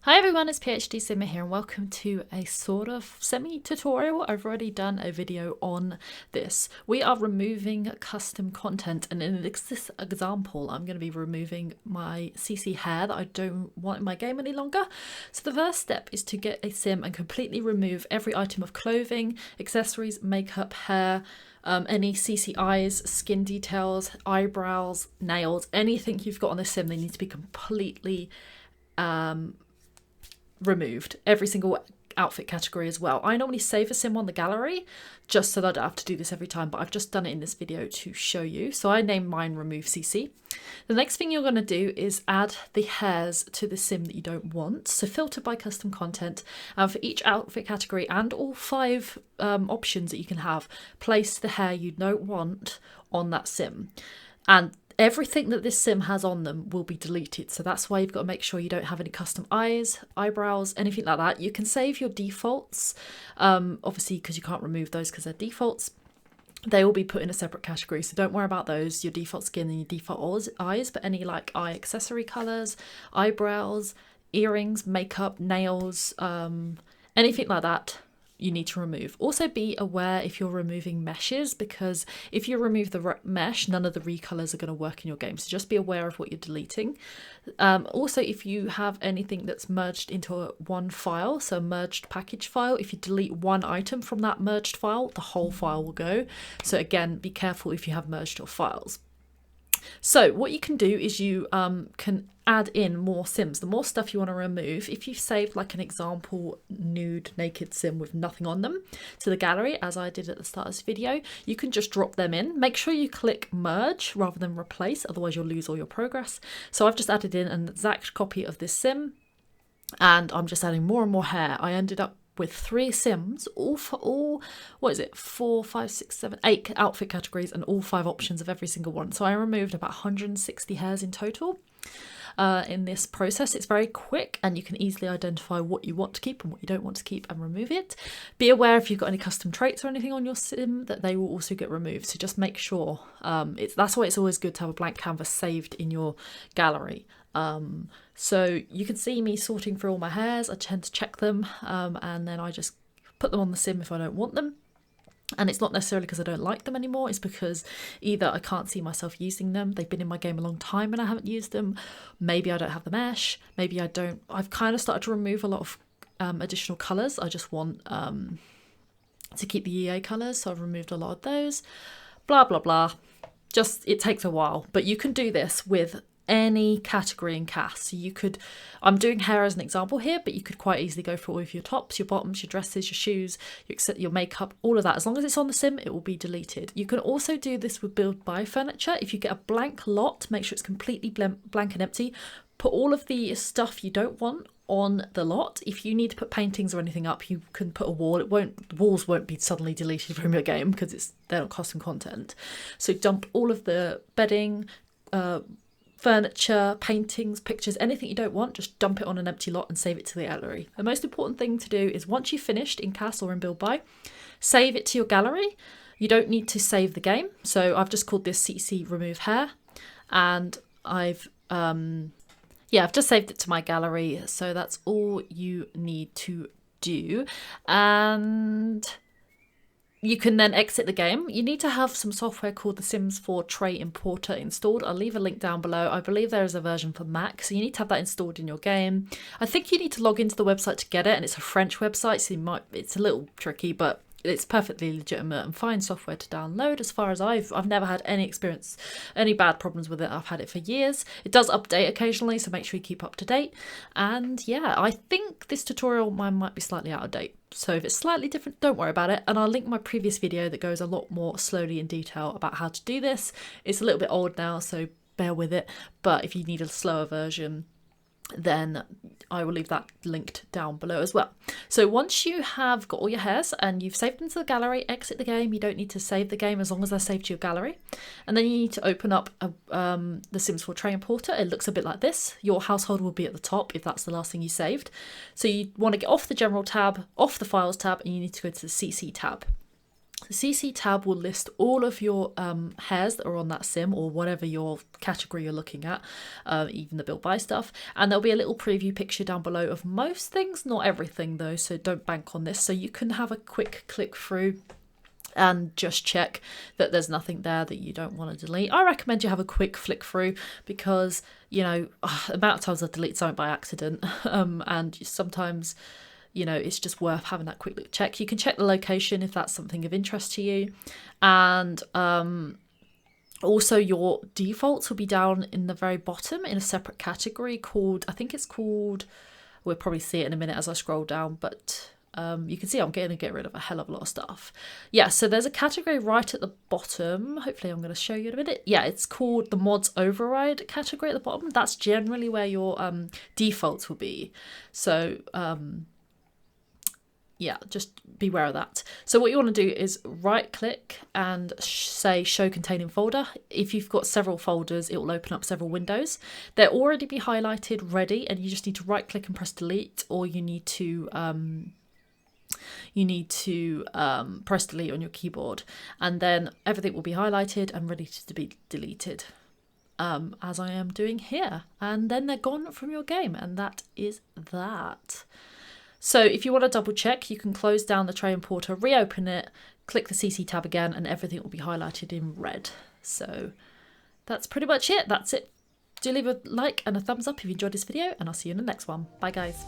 Hi everyone, it's PhD Simmer here and welcome to a sort of semi-tutorial. I've already done a video on this. We are removing custom content, and in this example I'm going to be removing my CC hair that I don't want in my game any longer. So the first step is to get a sim and completely remove every item of clothing, accessories, makeup, hair, any CC eyes, skin details, eyebrows, nails, anything you've got on this sim. They need to be completely removed, every single outfit category as well. I normally save a sim on the gallery just so that I don't have to do this every time, but I've just done it in this video to show you. So I named mine remove CC. The next thing you're going to do is add the hairs to the sim that you don't want. So filter by custom content, and for each outfit category and all 5 options that you can have, place the hair you don't want on that sim. And everything that this sim has on them will be deleted. So that's why you've got to make sure you don't have any custom eyes, eyebrows, anything like that. You can save your defaults, obviously, because you can't remove those because they're defaults. They will be put in a separate category, so don't worry about those, your default skin and your default eyes, but any like eye accessory colours, eyebrows, earrings, makeup, nails, anything like that, you need to remove. Also be aware if you're removing meshes, because if you remove the mesh, none of the recolors are going to work in your game. So just be aware of what you're deleting. Also, if you have anything that's merged into one file, so a merged package file, if you delete one item from that merged file, the whole file will go. So again, be careful if you have merged your files. So what you can do is you can add in more sims. The more stuff you want to remove, if you've saved like an example nude naked sim with nothing on them to the gallery, as I did at the start of this video, you can just drop them in. Make sure you click merge rather than replace, otherwise you'll lose all your progress. So I've just added in an exact copy of this sim, and I'm just adding more and more hair. I ended up with 3 sims, all for all, what is it, 4, 5, 6, 7, 8 outfit categories and all 5 options of every single one. So I removed about 160 hairs in total. In this process, it's very quick and you can easily identify what you want to keep and what you don't want to keep and remove it. Be aware if you've got any custom traits or anything on your sim that they will also get removed, so just make sure. That's why it's always good to have a blank canvas saved in your gallery. So you can see me sorting through all my hairs. I tend to check them, and then I just put them on the sim if I don't want them. And it's not necessarily because I don't like them anymore, it's because either I can't see myself using them, they've been in my game a long time and I haven't used them, maybe I don't have the mesh, maybe I don't. I've kind of started to remove a lot of additional colours. I just want to keep the EA colours, so I've removed a lot of those. Blah blah blah. Just, it takes a while, but you can do this with any category in CAS. So you could, I'm doing hair as an example here, but you could quite easily go for all of your tops, your bottoms, your dresses, your shoes, your makeup, all of that. As long as it's on the sim, it will be deleted. You can also do this with build by furniture. If you get a blank lot, make sure it's completely blank and empty. Put all of the stuff you don't want on the lot. If you need to put paintings or anything up, you can put a wall. The walls won't be suddenly deleted from your game because they're not custom content. So dump all of the bedding, furniture, paintings, pictures, anything you don't want, just dump it on an empty lot and save it to the gallery. The most important thing to do is once you've finished in CAS or in Build By, save it to your gallery. You don't need to save the game. So I've just called this CC remove hair, and I've just saved it to my gallery. So that's all you need to do. And you can then exit the game. You need to have some software called the Sims 4 Tray Importer installed. I'll leave a link down below. I believe there is a version for Mac, so you need to have that installed in your game. I think you need to log into the website to get it, and it's a French website, so it's a little tricky, but it's perfectly legitimate and fine software to download. As far as I've never had any experience, any bad problems with it. I've had it for years. It does update occasionally, so make sure you keep up to date. And yeah, I think this tutorial might be slightly out of date. So if it's slightly different, don't worry about it. And I'll link my previous video that goes a lot more slowly in detail about how to do this. It's a little bit old now, so bear with it. But if you need a slower version, then I will leave that linked down below as well. So once you have got all your hairs and you've saved them to the gallery, exit the game. You don't need to save the game as long as they're saved to your gallery. And then you need to open up the Sims 4 Tray Importer. It looks a bit like this. Your household will be at the top if that's the last thing you saved. So you want to get off the General tab, off the Files tab, and you need to go to the CC tab. The CC tab will list all of your hairs that are on that sim, or whatever your category you're looking at, even the build buy stuff. And there'll be a little preview picture down below of most things, not everything though, so don't bank on this. So you can have a quick click through and just check that there's nothing there that you don't want to delete. I recommend you have a quick flick through because, you know, the amount of times I delete something by accident, and sometimes, you know, it's just worth having that quick look check. You can check the location if that's something of interest to you. And also your defaults will be down in the very bottom in a separate category called, I think it's called, we'll probably see it in a minute as I scroll down, but you can see I'm going to get rid of a hell of a lot of stuff. Yeah, so there's a category right at the bottom. Hopefully I'm going to show you in a minute. Yeah, it's called the mods override category at the bottom. That's generally where your defaults will be. So yeah, just beware of that. So what you want to do is right click and say show containing folder. If you've got several folders, it will open up several windows. They'll already be highlighted ready, and you just need to right click and press delete, or you need to press delete on your keyboard, and then everything will be highlighted and ready to be deleted, as I am doing here, and then they're gone from your game, and that is that. So if you want to double check, you can close down the tray importer, reopen it, click the CC tab again, and everything will be highlighted in red. So that's pretty much it. That's it. Do leave a like and a thumbs up if you enjoyed this video, and I'll see you in the next one. Bye guys.